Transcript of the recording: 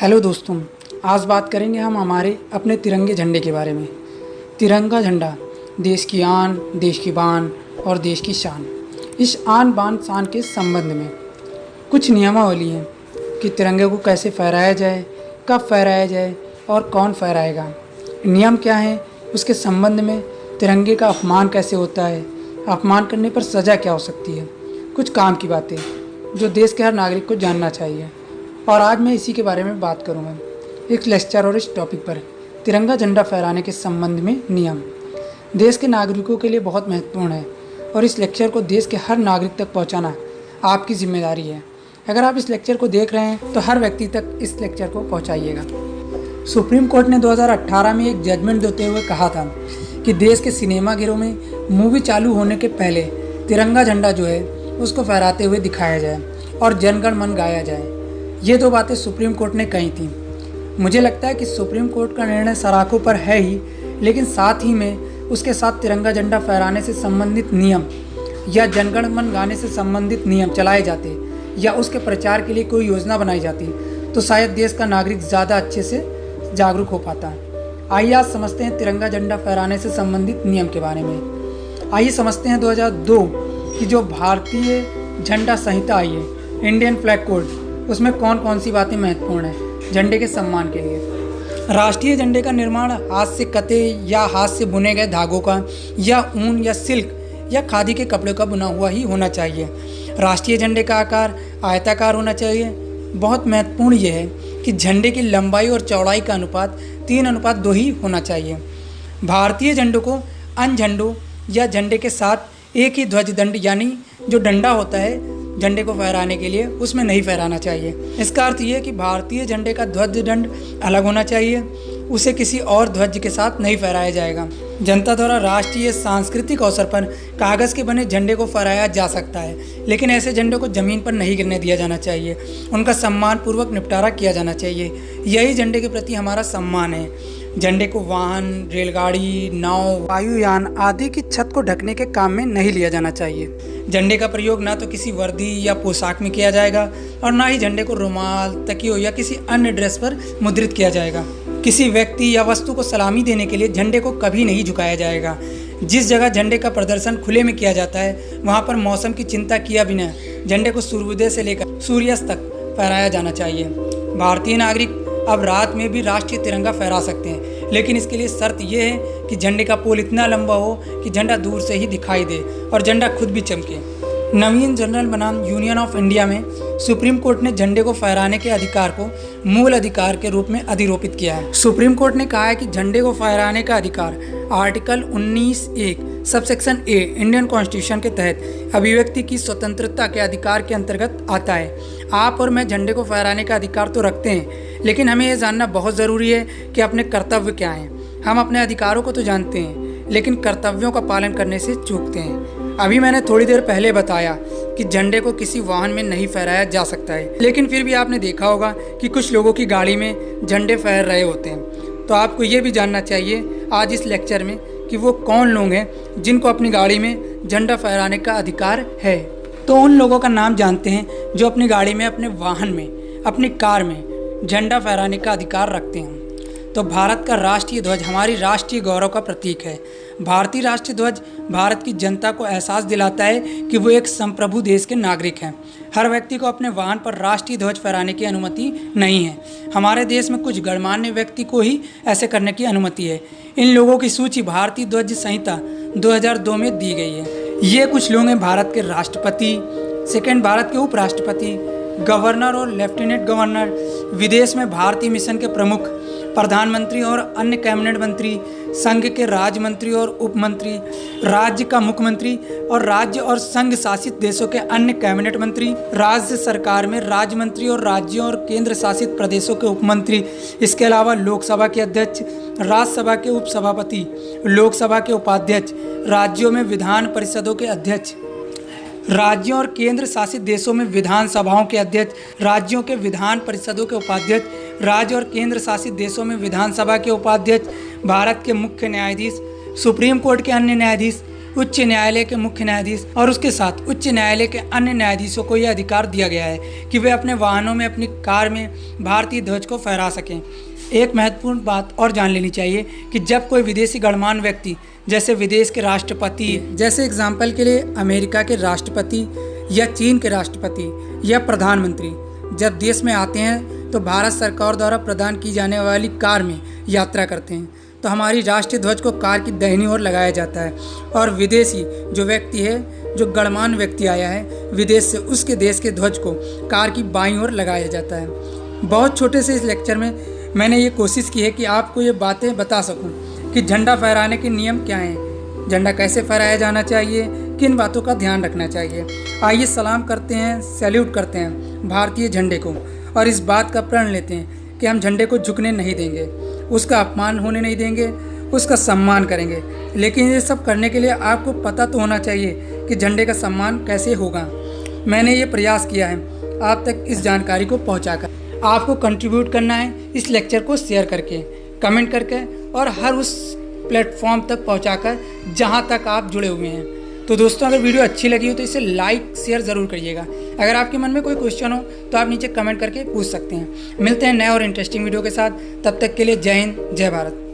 Hello दोस्तों, आज बात करेंगे हम हमारे अपने तिरंगे झंडे के बारे में। तिरंगा झंडा देश की आन, देश की बान और देश की शान। इस आन बान शान के संबंध में कुछ नियमावली हैं कि तिरंगे को कैसे फहराया जाए, कब फहराया जाए और कौन फहराएगा। नियम क्या हैं, उसके संबंध में तिरंगे का अपमान कैसे होता है, अपमान करने पर सज़ा क्या हो सकती है, कुछ काम की बातें जो देश के हर नागरिक को जानना चाहिए। और आज मैं इसी के बारे में बात करूँगा, एक लेक्चर और इस टॉपिक पर तिरंगा झंडा फहराने के संबंध में नियम देश के नागरिकों के लिए बहुत महत्वपूर्ण है और इस लेक्चर को देश के हर नागरिक तक पहुंचाना आपकी जिम्मेदारी है। अगर आप इस लेक्चर को देख रहे हैं तो हर व्यक्ति तक इस लेक्चर को पहुंचाइएगा। सुप्रीम कोर्ट ने 2018 में एक जजमेंट देते हुए कहा था कि देश के सिनेमाघरों में मूवी चालू होने के पहले तिरंगा झंडा जो है उसको फहराते हुए दिखाया जाए और जनगण मन गाया जाए। ये दो बातें सुप्रीम कोर्ट ने कही थी। मुझे लगता है कि सुप्रीम कोर्ट का निर्णय सराखों पर है ही, लेकिन साथ ही में उसके साथ तिरंगा झंडा फहराने से संबंधित नियम या जनगण मन गाने से संबंधित नियम चलाए जाते या उसके प्रचार के लिए कोई योजना बनाई जाती तो शायद देश का नागरिक ज़्यादा अच्छे से जागरूक हो पाता है। आइए आज समझते हैं तिरंगा झंडा फहराने से संबंधित नियम के बारे में। आइए समझते हैं 2002 की जो भारतीय झंडा संहिता आई है, इंडियन फ्लैग कोड, उसमें कौन कौन सी बातें महत्वपूर्ण हैं झंडे के सम्मान के लिए। राष्ट्रीय झंडे का निर्माण हाथ से कते या हाथ से बुने गए धागों का या ऊन या सिल्क या खादी के कपड़े का बुना हुआ ही होना चाहिए। राष्ट्रीय झंडे का आकार आयताकार होना चाहिए। बहुत महत्वपूर्ण यह है कि झंडे की लंबाई और चौड़ाई का अनुपात 3:2 ही होना चाहिए। भारतीय झंडों को अन्य झंडों या झंडे के साथ एक ही ध्वज दंड यानी जो डंडा होता है झंडे को फहराने के लिए उसमें नहीं फहराना चाहिए। इसका अर्थ ये है कि भारतीय झंडे का ध्वज दंड अलग होना चाहिए, उसे किसी और ध्वज के साथ नहीं फहराया जाएगा। जनता द्वारा राष्ट्रीय सांस्कृतिक अवसर पर कागज़ के बने झंडे को फहराया जा सकता है, लेकिन ऐसे झंडे को ज़मीन पर नहीं गिरने दिया जाना चाहिए। उनका सम्मानपूर्वक निपटारा किया जाना चाहिए। यही झंडे के प्रति हमारा सम्मान है। झंडे को वाहन, रेलगाड़ी, नाव, वायुयान आदि की छत को ढकने के काम में नहीं लिया जाना चाहिए। झंडे का प्रयोग ना तो किसी वर्दी या पोशाक में किया जाएगा और ना ही झंडे को रुमाल, तकियों या किसी अन्य ड्रेस पर मुद्रित किया जाएगा। किसी व्यक्ति या वस्तु को सलामी देने के लिए झंडे को कभी नहीं झुकाया जाएगा। जिस जगह झंडे का प्रदर्शन खुले में किया जाता है वहाँ पर मौसम की चिंता किया बिना झंडे को सूर्योदय से लेकर सूर्यास्त तक फहराया जाना चाहिए। भारतीय नागरिक अब रात में भी राष्ट्रीय तिरंगा फहरा सकते हैं, लेकिन इसके लिए शर्त यह है कि झंडे का पोल इतना लंबा हो कि झंडा दूर से ही दिखाई दे और झंडा खुद भी चमके। नवीन जनरल बनाम यूनियन ऑफ इंडिया में सुप्रीम कोर्ट ने झंडे को फहराने के अधिकार को मूल अधिकार के रूप में अधिरोपित किया है। सुप्रीम कोर्ट ने कहा है कि झंडे को फहराने का अधिकार आर्टिकल 19(1) सबसेक्शन ए इंडियन कॉन्स्टिट्यूशन के तहत अभिव्यक्ति की स्वतंत्रता के अधिकार के अंतर्गत आता है। आप और मैं झंडे को फहराने का अधिकार तो रखते हैं, लेकिन हमें यह जानना बहुत ज़रूरी है कि अपने कर्तव्य क्या हैं। हम अपने अधिकारों को तो जानते हैं, लेकिन कर्तव्यों का पालन करने से चूकते हैं। अभी मैंने थोड़ी देर पहले बताया कि झंडे को किसी वाहन में नहीं फहराया जा सकता है, लेकिन फिर भी आपने देखा होगा कि कुछ लोगों की गाड़ी में झंडे फहर रहे होते हैं। तो आपको ये भी जानना चाहिए आज इस लेक्चर में कि वो कौन लोग हैं जिनको अपनी गाड़ी में झंडा फहराने का अधिकार है। तो उन लोगों का नाम जानते हैं जो अपनी गाड़ी में, अपने वाहन में, अपनी कार में झंडा फहराने का अधिकार रखते हैं। तो भारत का राष्ट्रीय ध्वज हमारी राष्ट्रीय गौरव का प्रतीक है। भारतीय राष्ट्रीय ध्वज भारत की जनता को एहसास दिलाता है कि वो एक संप्रभु देश के नागरिक हैं। हर व्यक्ति को अपने वाहन पर राष्ट्रीय ध्वज फहराने की अनुमति नहीं है। हमारे देश में कुछ गणमान्य व्यक्ति को ही ऐसे करने की अनुमति है। इन लोगों की सूची भारतीय ध्वज संहिता 2002 में दी गई है। ये कुछ लोग हैं भारत के राष्ट्रपति, सेकेंड भारत के उपराष्ट्रपति, गवर्नर और लेफ्टिनेंट गवर्नर, विदेश में भारतीय मिशन के प्रमुख, प्रधानमंत्री और अन्य कैबिनेट मंत्री, संघ के राज्य मंत्री और उप मंत्री, राज्य का मुख्यमंत्री और राज्य और संघ शासित देशों के अन्य कैबिनेट मंत्री, राज्य सरकार में राज्य मंत्री और राज्यों और केंद्र शासित प्रदेशों के उपमंत्री। इसके अलावा लोकसभा के अध्यक्ष, राज्यसभा के उपसभापति, लोकसभा के उपाध्यक्ष, राज्यों में विधान परिषदों के अध्यक्ष, राज्यों और केंद्र शासित देशों में विधानसभाओं के अध्यक्ष, राज्यों के विधान परिषदों के उपाध्यक्ष, राज्य और केंद्र शासित देशों में विधानसभा के उपाध्यक्ष, भारत के मुख्य न्यायाधीश, सुप्रीम कोर्ट के अन्य न्यायाधीश, उच्च न्यायालय के मुख्य न्यायाधीश और उसके साथ उच्च न्यायालय के अन्य न्यायाधीशों को यह अधिकार दिया गया है कि वे अपने वाहनों में, अपनी कार में भारतीय ध्वज को फहरा सकें। एक महत्वपूर्ण बात और जान लेनी चाहिए कि जब कोई विदेशी गणमान्य व्यक्ति जैसे विदेश के राष्ट्रपति, जैसे एग्जाम्पल के लिए अमेरिका के राष्ट्रपति या चीन के राष्ट्रपति या प्रधानमंत्री जब देश में आते हैं तो भारत सरकार द्वारा प्रदान की जाने वाली कार में यात्रा करते हैं, तो हमारी राष्ट्रीय ध्वज को कार की दाहिनी ओर लगाया जाता है और विदेशी जो व्यक्ति है, जो गणमान्य व्यक्ति आया है विदेश से, उसके देश के ध्वज को कार की बाईं ओर लगाया जाता है। बहुत छोटे से इस लेक्चर में मैंने ये कोशिश की है कि आपको ये बातें बता सकूं कि झंडा फहराने के नियम क्या हैं, झंडा कैसे फहराया जाना चाहिए, किन बातों का ध्यान रखना चाहिए। आइए सलाम करते हैं, सैल्यूट करते हैं भारतीय झंडे को और इस बात का प्रण लेते हैं कि हम झंडे को झुकने नहीं देंगे, उसका अपमान होने नहीं देंगे, उसका सम्मान करेंगे। लेकिन ये सब करने के लिए आपको पता तो होना चाहिए कि झंडे का सम्मान कैसे होगा। मैंने ये प्रयास किया है आप तक इस जानकारी को पहुंचाकर। आपको कंट्रीब्यूट करना है इस लेक्चर को शेयर करके, कमेंट करके और हर उस प्लेटफॉर्म तक पहुंचाकर जहां तक आप जुड़े हुए हैं। तो दोस्तों, अगर वीडियो अच्छी लगी हो तो इसे लाइक शेयर ज़रूर करिएगा। अगर आपके मन में कोई क्वेश्चन हो तो आप नीचे कमेंट करके पूछ सकते हैं। मिलते हैं नए और इंटरेस्टिंग वीडियो के साथ, तब तक के लिए जय हिंद, जय भारत।